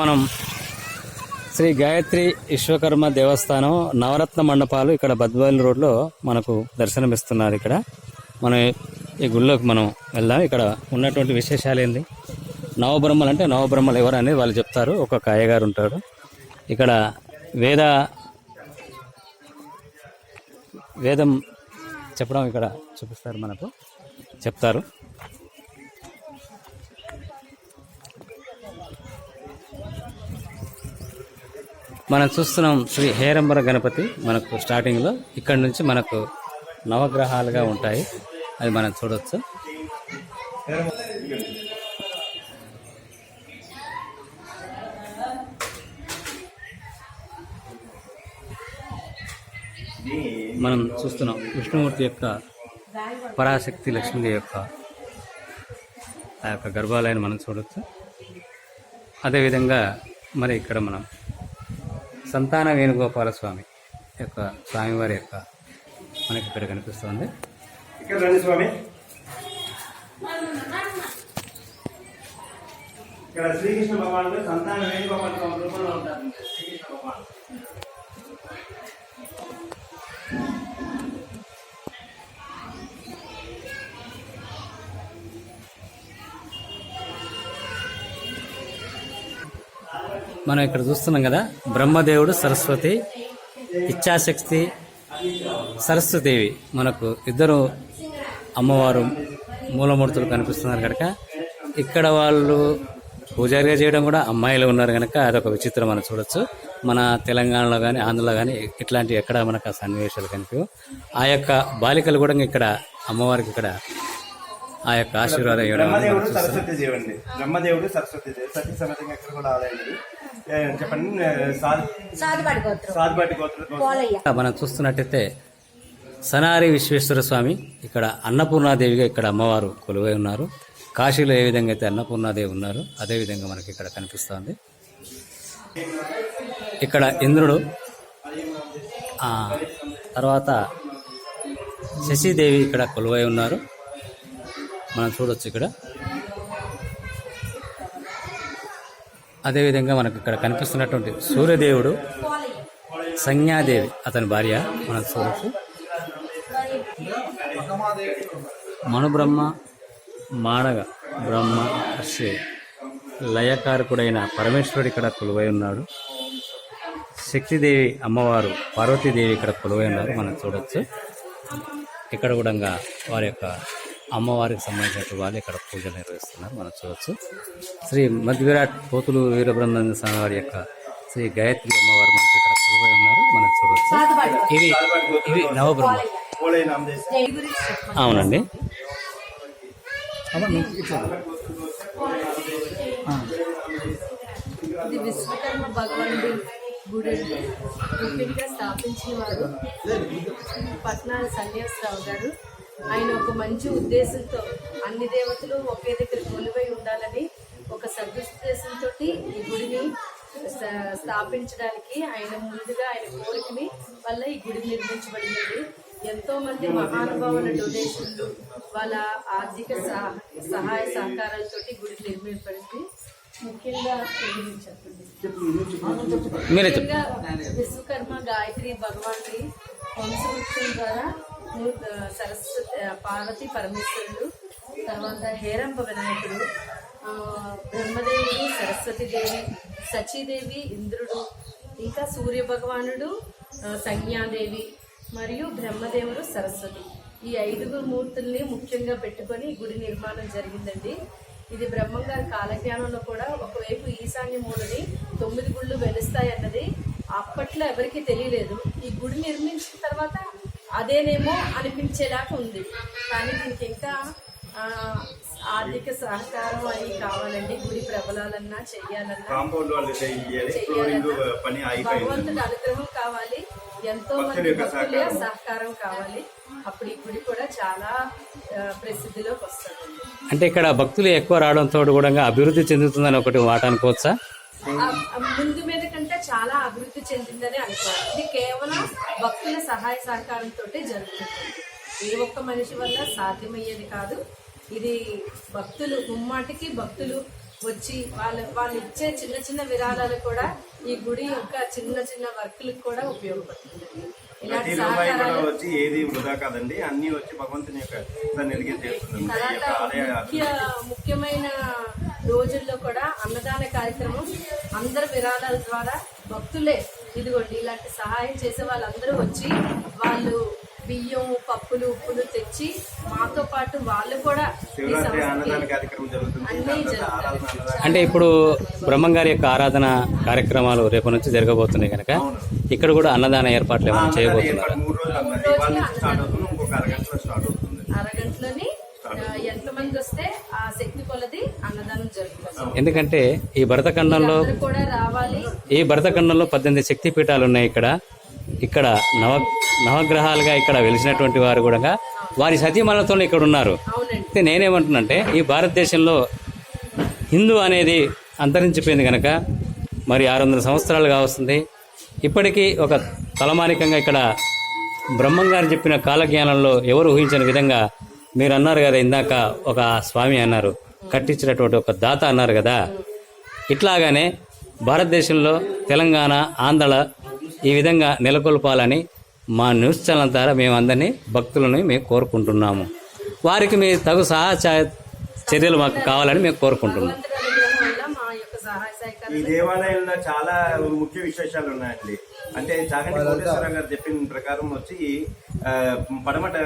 మనం శ్రీ గాయత్రి విశ్వకర్మ దేవస్థానం నవరత్న మండపాలు ఇక్కడ బద్వేలు రోడ్లో మనకు దర్శనమిస్తున్నారు. ఇక్కడ మనం ఈ గుళ్ళోకి మనం వెళ్దాం. ఇక్కడ ఉన్నటువంటి విశేషాలు ఏంది, నవబ్రహ్మలు అంటే నవబ్రహ్మలు ఎవరు అనేది వాళ్ళు చెప్తారు. ఒక అయ్యగారు ఉంటాడు ఇక్కడ. వేదం చెప్పడం ఇక్కడ చూపిస్తారు, మనకు చెప్తారు. మనం చూస్తున్నాం శ్రీ హేరంబర గణపతి మనకు స్టార్టింగ్లో. ఇక్కడ నుంచి మనకు నవగ్రహాలుగా ఉంటాయి, అది మనం చూడవచ్చు. మనం చూస్తున్నాం విష్ణుమూర్తి యొక్క పరాశక్తి లక్ష్మీదేవి యొక్క ఆ యొక్క గర్భాలయాన్ని మనం చూడవచ్చు. అదేవిధంగా మరి ఇక్కడ మనం సంతాన వేణుగోపాల స్వామి యొక్క స్వామివారి యొక్క మనకి ఇక్కడ కనిపిస్తుంది. ఇక్కడ రండి స్వామి. ఇక్కడ శ్రీకృష్ణ భగవానుడు సంతాన వేణుగోపాల స్వామి రూపంలో ఉంటారు. శ్రీకృష్ణ భగవానుడు మనం ఇక్కడ చూస్తున్నాం కదా, బ్రహ్మదేవుడు సరస్వతి, ఇచ్ఛాశక్తి సరస్వతీదేవి మనకు ఇద్దరు అమ్మవారు మూలమూర్తులు కనిపిస్తున్నారు కనుక ఇక్కడ వాళ్ళు పూజారిగా చేయడం కూడా అమ్మాయిలు ఉన్నారు కనుక అదొక విచిత్రం మనం చూడొచ్చు. మన తెలంగాణలో కానీ ఆంధ్రలో కానీ ఇట్లాంటి ఎక్కడ మనకు ఆ సన్నివేశాలు కనిపించవు. ఆ యొక్క బాలికలు కూడా ఇక్కడ అమ్మవారికి ఇక్కడ ఆ యొక్క ఆశీర్వాదం ఇవ్వడం. బ్రహ్మదేవుడు సరస్వతి దేవండి. బ్రహ్మదేవుడు సరస్వతి దేవి సతీ సమేతంగా ఎక్కడ కూడా ఆలయండి. చెప్పండి. సాధుపాటి గోత్రం మనం చూస్తున్నట్టయితే సనారి విశ్వేశ్వర స్వామి ఇక్కడ అన్నపూర్ణాదేవిగా ఇక్కడ అమ్మవారు కొలువై ఉన్నారు. కాశీలో ఏ విధంగా అయితే అన్నపూర్ణాదేవి ఉన్నారు అదేవిధంగా మనకి ఇక్కడ కనిపిస్తుంది. ఇక్కడ ఇంద్రుడు, తర్వాత శశిదేవి ఇక్కడ కొలువై ఉన్నారు, మనం చూడొచ్చు ఇక్కడ. అదేవిధంగా మనకు ఇక్కడ కనిపిస్తున్నటువంటి సూర్యదేవుడు, సంజ్ఞాదేవి అతని భార్య మనం చూడొచ్చు. మనుబ్రహ్మ, మాడగ బ్రహ్మ హర్షి లయకారకుడైన పరమేశ్వరుడు ఇక్కడ కొలువై ఉన్నాడు. శక్తిదేవి అమ్మవారు పార్వతీదేవి ఇక్కడ కొలువై ఉన్నారు, మనం చూడొచ్చు. ఇక్కడ కూడా వారి యొక్క అమ్మవారికి సంబంధించిన వాళ్ళు ఇక్కడ పూజలు నిర్వహిస్తున్నారు, మనం చూడవచ్చు. శ్రీ మధ్విరాట్ పోతులు వీరబ్రహ్మేంద్ర స్వామి వారి యొక్క శ్రీ గాయత్రి అమ్మవారు మనకి ఇక్కడ కొలువై ఉన్నారు, మనం చూడవచ్చు. ఇవి నవబ్రహ్మ. అవునండి. ఇది విశ్వకర్మ భగవానుడి గుడి ముఖ్యంగా స్థాపించిన వారు పట్నాల సన్యాసరావు గారు. ఆయన ఒక మంచి ఉద్దేశంతో అన్ని దేవతలు ఒకే దగ్గర కొలువై ఉండాలని ఒక సదుద్దేశంతో ఈ గుడిని స్థాపించడానికి ఆయన ముందుగా ఆయన కోరికని వల్ల ఈ గుడి నిర్మించబడినది. ఎంతో మంది మహానుభావుల డొనేషన్లు, వాళ్ళ ఆర్థిక సహాయ సహకారాలతో గుడి నిర్మించబడింది. ముఖ్యంగా విశ్వకర్మ గాయత్రి భగవానుడి వంశవృక్షం ద్వారా సరస్వతి పార్వతి పరమేశ్వరుడు, తర్వాత హేరంబ వినాయకుడు, బ్రహ్మదేవుడు, సరస్వతీదేవి, సచీదేవి, ఇంద్రుడు, ఇంకా సూర్య భగవానుడు, సంజ్ఞాదేవి మరియు బ్రహ్మదేవుడు, సరస్వతి, ఈ 5 మూర్తుల్ని ముఖ్యంగా పెట్టుకొని గుడి నిర్మాణం జరిగిందండి. ఇది బ్రహ్మంగారి కాలజ్ఞానంలో కూడా ఒకవైపు ఈశాన్య మూలని 9 గుళ్ళు వెలుస్తాయన్నది అప్పట్లో ఎవరికి తెలియలేదు. ఈ గుడి నిర్మించిన తర్వాత అదేనేమో అనిపించేలాగా ఉంది. కానీ దీనికి ఇంకా ఆర్థిక సహకారం అవి కావాలండి. గుడి ప్రబలాలన్నా చెయ్యాలన్నా భగవంతుడి అనుగ్రహం కావాలి, ఎంతో మంది భక్తుల సహకారం కావాలి. అప్పుడు ఈ గుడి కూడా చాలా ప్రసిద్ధిలోకి వస్తుంది. అంటే ఇక్కడ భక్తులు ఎక్కువ రావడంతో కూడా అభివృద్ధి చెందుతుందని ఒకటి మాట అనుకోవచ్చా? ముందు మీద కంటే చాలా అభివృద్ధి చెందిందని అనుకోవాలి. ఇది కేవలం భక్తుల సహాయ సహకారంతో జరుగుతుంది. ఏ ఒక్క మనిషి వల్ల సాధ్యమయ్యేది కాదు. ఇది భక్తులు ముమ్మాటికి భక్తులు వచ్చి వాళ్ళు ఇచ్చే చిన్న చిన్న విరాళాలు కూడా ఈ గుడి యొక్క చిన్న చిన్న వర్క్లకు కూడా ఉపయోగపడుతుంది. ప్రతి ఇలాంటి రూపాయి కూడా సహకారాలు వచ్చి ఏది వృధా కాదండి, అన్ని వచ్చి భగవంతుని యొక్క సన్నిధికి చేస్తుంది. ఈ తర్వాత యొక్క ఆలయ ముఖ్యమైన రోజుల్లో కూడా అన్నదాన కార్యక్రమం అందరు విరాళాల ద్వారా భక్తులే ఇదిగోండి ఇలాంటి సహాయం చేసే వాళ్ళందరూ వచ్చి వాళ్ళు బియ్యం, పప్పులు, ఉప్పులు తెచ్చి మాతో పాటు వాళ్ళు కూడా ఈ శివరాత్రి సంస్థకి అన్నదాన కార్యక్రమం జరుగుతుంది. అన్నీ దాని తర్వాత జరుగుతాయి. ఆరాధన అన్నదానం. అంటే ఇప్పుడు బ్రహ్మంగారి యొక్క ఆరాధన కార్యక్రమాలు రేపు నుంచి జరగబోతున్నాయి కనుక ఇక్కడ కూడా అన్నదాన ఏర్పాట్లు ఏమైనా చేయబోతున్నారు? 3 రోజులు అన్నది ఇవాళ నుంచి స్టార్ట్ అవుతుంది, ఇంకొక అరగంటలో స్టార్ట్ అవుతుంది. అరగంటలోని ఎంతమంది వస్తే ఆ శక్తి కొలది అన్నదానం జరుగుతుంది. ఎందుకంటే ఈ భరతఖండంలో అందరూ కూడా రావాలి. ఈ భరతఖండంలో 18 శక్తి పీఠాలు ఉన్నాయి. ఇక్కడ నవగ్రహాలుగా ఇక్కడ వెలిసినటువంటి వారు కూడా వారి సతీమణులతో ఇక్కడ ఉన్నారు. అవునండి. అయితే నేనేమంటున్నానంటే ఈ భారతదేశంలో హిందూ అనేది అంతరించిపోయింది కనుక మరి 600 సంవత్సరాలుగా వస్తుంది. ఇప్పటికీ ఒక తలమానికంగా ఇక్కడ బ్రహ్మంగారు చెప్పిన కాలజ్ఞానంలో ఎవరు ఊహించని విధంగా మీరు అన్నారు కదా ఇందాక, ఒక స్వామి అన్నారు కట్టించినటువంటి ఒక దాత అన్నారు కదా, ఇట్లాగానే భారతదేశంలో తెలంగాణ, ఆంధ్ర ఈ విధంగా నెలకొల్పాలని మా న్యూస్ ఛానల్ ద్వారా మేము అందరినీ భక్తులని మేము కోరుకుంటున్నాము. వారికి మీ తగు సహాయ చర్యలు మాకు కావాలని మేము కోరుకుంటున్నాం. భగవంతుడి అనుగ్రహం వల్ల మా యొక్క సహాయ సహకారాలు ఈ దేవాలయంలో చాలా ముఖ్య విశేషాలు ఉన్నాయండి. అంటే చాగంటి కోటేశ్వరరావు గారు చెప్పిన ప్రకారం వచ్చి పడమట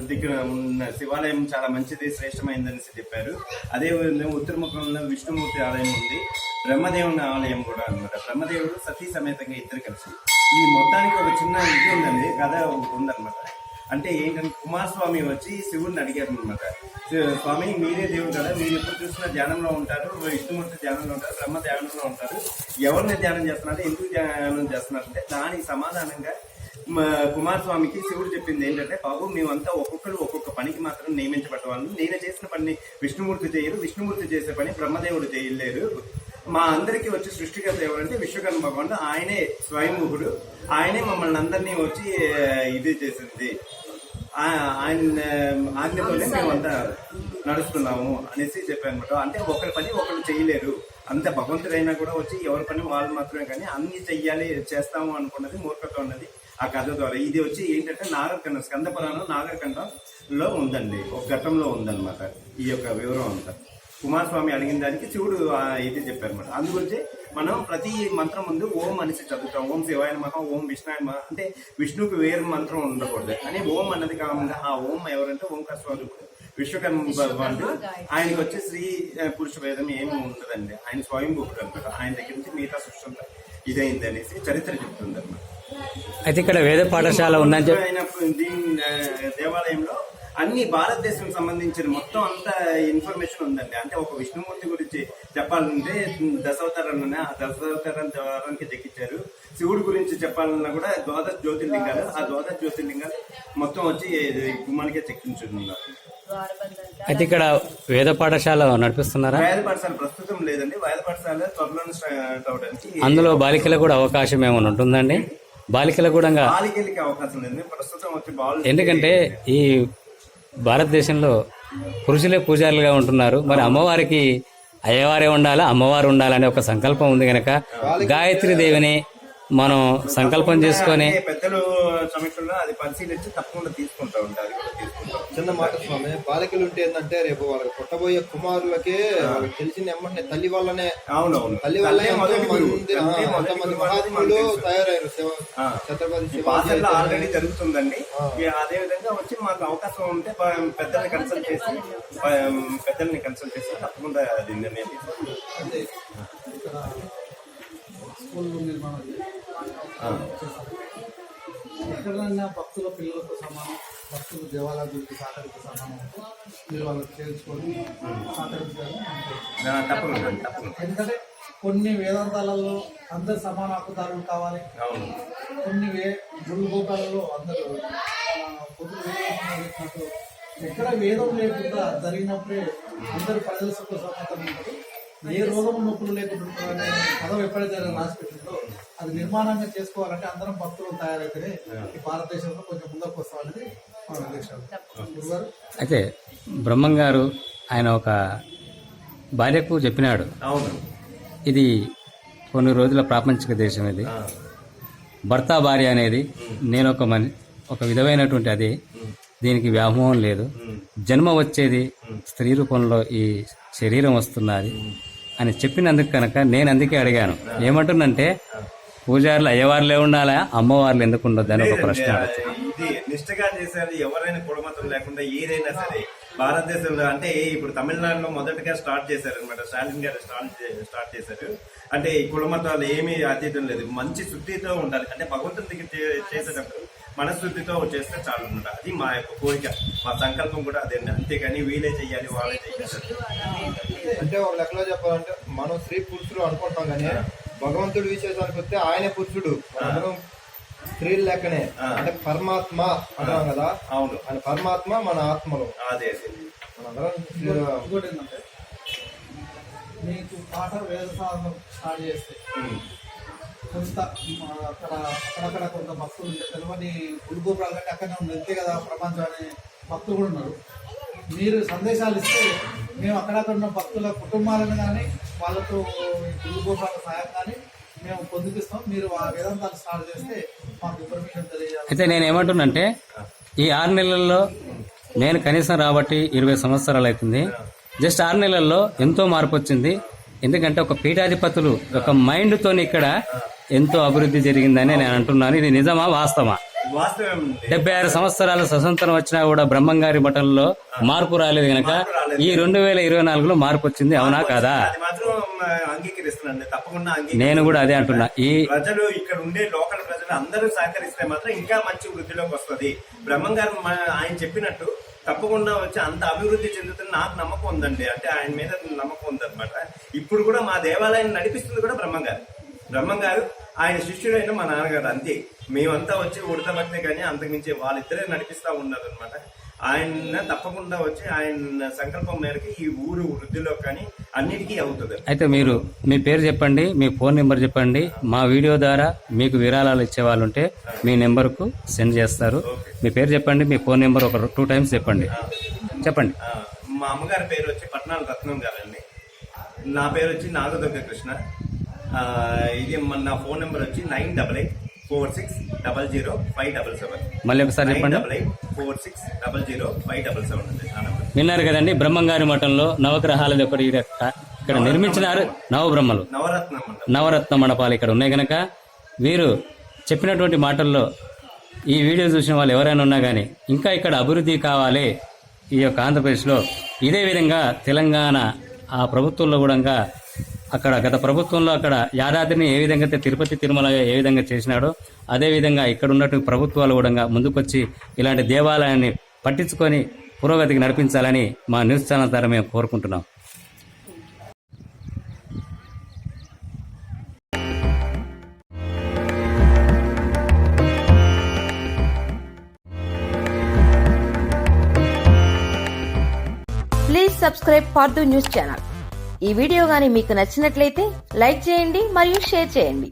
దిక్కున ఉన్న శివాలయం చాలా మంచిది, శ్రేష్టమైందని చెప్పారు. అదే విధంగా ఉత్తరముఖంలో విష్ణుమూర్తి ఆలయం ఉంది, బ్రహ్మదేవుని ఆలయం కూడా అన్నమాట. బ్రహ్మదేవుడు సతీ సమేతంగా ఇద్దరు కలిసి ఈ మొత్తానికి ఒక చిన్న ఇది ఉందండి, కథ ఉందన్నమాట. అంటే ఏంటంటే కుమారస్వామి వచ్చి శివుడిని అడిగారు అనమాట, స్వామి మీరే దేవుడు కదా, మీరు ఎప్పుడు చూసినా ధ్యానంలో ఉంటారు, విష్ణుమూర్తి ధ్యానంలో ఉంటారు, బ్రహ్మ ధ్యానంలో ఉంటారు, ఎవరిని ధ్యానం చేస్తున్నారు, ఎందుకు ధ్యానం చేస్తున్నారంటే దానికి సమాధానంగా కుమారస్వామికి శివుడు చెప్పింది ఏంటంటే, బాబు మేమంతా ఒక్కొక్కరు ఒక్కొక్క పనికి మాత్రం నియమించబడ్డ వాళ్ళు, నేను చేసిన పని విష్ణుమూర్తి చేయరు, విష్ణుమూర్తి చేసే పని బ్రహ్మదేవుడు చేయలేరు, మా అందరికీ వచ్చి సృష్టికర్త ఎవరంటే విశ్వకర్మ భగవానుడు, ఆయనే స్వయంభుడు, ఆయనే మమ్మల్ని అందరినీ వచ్చి ఇది చేసింది, ఆయన ఆజ్ఞతోనే మేమంతా నడుస్తున్నాము అనేసి చెప్పానమాట. అంటే ఒకరి పని ఒకరు చేయలేరు, అంత భగవంతుడైనా కూడా వచ్చి ఎవరి పని వాళ్ళు మాత్రమే, కానీ అన్ని చెయ్యాలి చేస్తాము అనుకున్నది మూర్ఖత్వం ఉన్నది ఆ కథ ద్వారా. ఇది వచ్చి ఏంటంటే నాగరఖండం, స్కంద పురాణం నాగరఖండంలో ఉందండి, ఒక ఘట్టంలో ఉందన్నమాట ఈ యొక్క వివరం అంతా. కుమారస్వామి అడిగిన దానికి శివుడు ఇది చెప్పారన్నమాట. అందుగురించి మనం ప్రతి మంత్రం ముందు ఓం అనేసి చదువుతాం, ఓం శివాయ నమః, ఓం విష్ణాయ నమః. అంటే విష్ణువుకి వేరు మంత్రం ఉండకూడదు అని ఓం అన్నది కాకుండా ఆ ఓం ఎవరంటే ఓంకార స్వరూపుడు విశ్వకర్మ భగవానుడు. ఆయనకి వచ్చి స్త్రీ పురుష భేదం ఏమి ఉండదండి, ఆయన స్వయంభూకుడు అనమాట. ఆయన దగ్గర నుంచి మిగతా సృష్టి అంతా ఇదైంది అనేసి చరిత్ర చెప్తుంది అనమాట. అయితే ఇక్కడ వేద పాఠశాల ఉందని చెప్పి ఆయన దేవాలయంలో అన్ని భారతదేశం సంబంధించిన మొత్తం అంతా ఇన్ఫర్మేషన్ ఉందండి. అంటే ఒక విష్ణుమూర్తి గురించి చెప్పాలంటే దశావతారాన్ని ఆ దశావతారానికి దక్కించారు. శివుడి గురించి చెప్పాలన్నా కూడా ద్వాదశ జ్యోతిర్లింగాలు, ఆ ద్వాదశ జ్యోతిర్లింగాలు మొత్తం వచ్చి గుమ్మానికే చెక్కించున్నారు. అయితే ఇక్కడ వేద పాఠశాల నడిపిస్తున్నారా? వేద పాఠశాల ప్రస్తుతం లేదండి, వేద పాఠశాల త్వరలోనే స్టార్ట్ అవడానికి. అందులో బాలికలకు కూడా అవకాశం ఏమైనా ఉంటుందండి? బాలికలకు కూడా బాలికలకి అవకాశం లేదు ప్రస్తుతం వచ్చి బాల్. ఎందుకంటే ఈ భారతదేశంలో పురుషులే పూజారులుగా ఉంటున్నారు, మరి అమ్మవారికి అయ్యవారే ఉండాలా, అమ్మవారు ఉండాలనే ఒక సంకల్పం ఉంది కనుక గాయత్రి దేవిని మనం సంకల్పం చేసుకొని పెద్దలు సమీక్షలో అది పరిశీలించి తప్పకుండా తీసుకుంటా ఉంటారు. చిన్న మాట స్వామి, బాలికలు ఉంటే ఏంటంటే రేపు వాళ్ళకి పుట్టబోయే కుమారులకే వాళ్ళకి తెలిసిన ఎమ్మంటే తల్లి వల్లనే, తల్లి వల్లే ఎంతమంది మహాత్ములు తయారయ్యారు. ఛత్రపతి శివాజీ ఆల్రెడీ జరుగుతుందండి. అదే విధంగా వచ్చి మాకు అవకాశం ఉంటే పెద్దల్ని కన్సల్ట్ చేసి తప్పకుండా అది నిర్ణయం తీసుకుంటాం. ఎక్కడైనా భక్తుల పిల్లలతో సమానం, భక్తులు దేవాలయాలకు సహకరితో సమానం, మీరు వాళ్ళకి చేర్చుకొని సహకరించాలని ఎందుకంటే కొన్ని వేదాంతాలలో అందరు సమాన హక్కుదారులు కావాలి, కొన్ని గుళ్ళు గోపాలలో అందరూ పొద్దున్నట్టు ఎక్కడ వేదం లేకుండా జరిగినప్పుడే అందరూ ప్రజల సుఖ సమాతం ఉంటుంది. ఏ రోగం నొప్పులు లేకుండా పదం ఎప్పుడైతే రాసి పెట్టిందో అది నిర్మాణంగా చేసుకోవాలంటే అందరం భక్తులు తయారైతేనే ఈ భారతదేశంలో కొంచెం ముందుకు వస్తామనేది మన ఉద్దేశం. గురుగారు అయితే బ్రహ్మంగారు ఆయన ఒక భార్యకు చెప్పినాడు. అవును. ఇది కొన్ని రోజుల ప్రాపంచిక దేశం ఇది. భర్త భార్య అనేది నేను ఒక విధమైనటువంటి అది. దీనికి వ్యామోహం లేదు. జన్మ వచ్చేది స్త్రీ రూపంలో ఈ శరీరం వస్తున్నది అని చెప్పినందుకు కనుక నేను అందుకే అడిగాను. ఏమంటున్నంటే పూజారులు అయ్యవార్లే ఉండాలా, అమ్మవార్లు ఎందుకు ఉండొద్దు అని ఒక ప్రశ్న. ఇది నిష్ఠగా చేసేది ఎవరైనా కులమతం లేకుండా ఏదైనా సరే భారతదేశంలో. అంటే ఇప్పుడు తమిళనాడులో మొదటగా స్టార్ట్ చేశారు అనమాట. స్టాలిన్ గారు స్టార్ట్ చేశారు. అంటే ఈ కులమతాలు ఏమీ అతీతం లేదు. మంచి శుద్ధితో ఉండాలి. అంటే భగవంతుని దగ్గర చేసేటప్పుడు మనశుద్ధితో చేస్తే చాలు అనమాట. అది మా యొక్క కోరిక, మా సంకల్పం కూడా అదే. అంతేగాని వీలే చెయ్యాలి వాళ్ళే చెయ్యాలి అంటే ఒక లెక్కలో చెప్పాలంటే మనం స్త్రీ పురుషుడు అనుకుంటాం కానీ భగవంతుడు విశేషానికి వస్తే ఆయన పురుషుడు, మనం స్త్రీలు లెక్కనే. అంటే పరమాత్మ అంటాం కదా. అవును. ఆయన పరమాత్మ, మన ఆత్మలో. అదే మనందరం ఇంకోటి ఏంటంటే మీకు పాట వేద సాధన స్టార్ట్ చేస్తే కొంత అక్కడక్కడ కొంత భక్తులు ఉంటే తెలియని గుడిగోపురాలు కంటే అక్కడనే ఉంది అంతే కదా ప్రపంచం అనే భక్తులు కూడా ఉన్నారు. మీరు సందేశాలు ఇస్తే మేము అక్కడక్కడ ఉన్న భక్తుల కుటుంబాలను కానీ వాళ్ళతో గుడిగోపురాల సహాయం కానీ మేము పొందుపిస్తాం. మీరు ఆ వేదాంతాలు స్టార్ట్ చేస్తే మాకు ఇన్ఫర్మేషన్ తెలియజేయాలి. అయితే నేను ఏమంటున్నంటే ఈ 6 నెలల్లో నేను కనీసం రాబట్టి 20 సంవత్సరాలు అవుతుంది. జస్ట్ 6 నెలల్లో ఎంతో మార్పు వచ్చింది. ఎందుకంటే ఒక పీఠాధిపతులు ఒక మైండ్ తోని ఇక్కడ ఎంతో అభివృద్ధి జరిగిందని నేను అంటున్నాను. ఇది నిజమా వాస్తవమా? 76 సంవత్సరాల స్వతంత్రం వచ్చినా కూడా బ్రహ్మంగారి మఠంలో మార్పు రాలేదు కనుక ఈ 2024లో మార్పు వచ్చింది. అవునా కాదా? అంగీకరిస్తున్నాను, తప్పకుండా. నేను కూడా అదే అంటున్నా. ఈ ప్రజలు ఇక్కడ ఉండే లోకల్ ప్రజలు అందరూ సహకరిస్తే మాత్రం ఇంకా మంచి వృద్ధిలోకి వస్తుంది. బ్రహ్మంగారు ఆయన చెప్పినట్టు తప్పకుండా వచ్చి అంత అభివృద్ధి చెందుతున్న నాకు నమ్మకం ఉందండి. అంటే ఆయన మీద నమ్మకం ఉందన్నమాట. ఇప్పుడు కూడా మా దేవాలయాన్ని నడిపిస్తుంది కూడా బ్రహ్మంగారు ఆయన శిష్యుడైన మా నాన్నగారు. అంతే. మేమంతా వచ్చి ఉడతబట్టే కానీ అంతకుమించి వాళ్ళిద్దరే నడిపిస్తా ఉన్నారు అనమాట. ఆయన తప్పకుండా వచ్చి ఆయన సంకల్పం మేరకు ఈ ఊరు వృద్ధిలో కానీ అన్నిటికీ అవుతుంది. అయితే మీరు మీ పేరు చెప్పండి, మీ ఫోన్ నెంబర్ చెప్పండి. మా వీడియో ద్వారా మీకు విరాళాలు ఇచ్చే వాళ్ళు ఉంటే మీ నెంబర్కు సెండ్ చేస్తారు. మీ పేరు చెప్పండి, మీ ఫోన్ నెంబర్ ఒక 2 times చెప్పండి. మా అమ్మగారి పేరు వచ్చి పట్నాల రత్నం గారండి. నా పేరు వచ్చి నాగదుర్గ కృష్ణ. ఇది నా ఫోన్ నెంబర్ వచ్చి 9846000577. మళ్ళీ ఒకసారి చెప్పండి. 9846000577. విన్నారు కదండి. బ్రహ్మంగారి మఠంలో నవగ్రహాలది ఒకటి ఇక్కడ నిర్మించినారు. నవబ్రహ్మలు, నవరత్న మండపాలు ఇక్కడ ఉన్నాయి కనుక వీరు చెప్పినటువంటి మాటల్లో ఈ వీడియో చూసిన వాళ్ళు ఎవరైనా ఉన్నా కానీ ఇంకా ఇక్కడ అభివృద్ధి కావాలి ఈ యొక్క ఆంధ్రప్రదేశ్లో. ఇదే విధంగా తెలంగాణ ఆ ప్రభుత్వంలో కూడా అక్కడ గత ప్రభుత్వంలో అక్కడ యాదాద్రిని ఏ విధంగా అయితే తిరుపతి తిరుమల ఏ విధంగా చేసినాడో అదేవిధంగా ఇక్కడ ఉన్నటువంటి ప్రభుత్వాలు కూడా ముందుకొచ్చి ఇలాంటి దేవాలయాన్ని పట్టించుకొని పురోగతికి నడిపించాలని మా న్యూస్ ఛానల్ ద్వారా మేము కోరుకుంటున్నాం. Please subscribe for news channel. ఈ వీడియో గాని మీకు నచ్చినట్లయితే లైక్ చేయండి మరియు షేర్ చేయండి.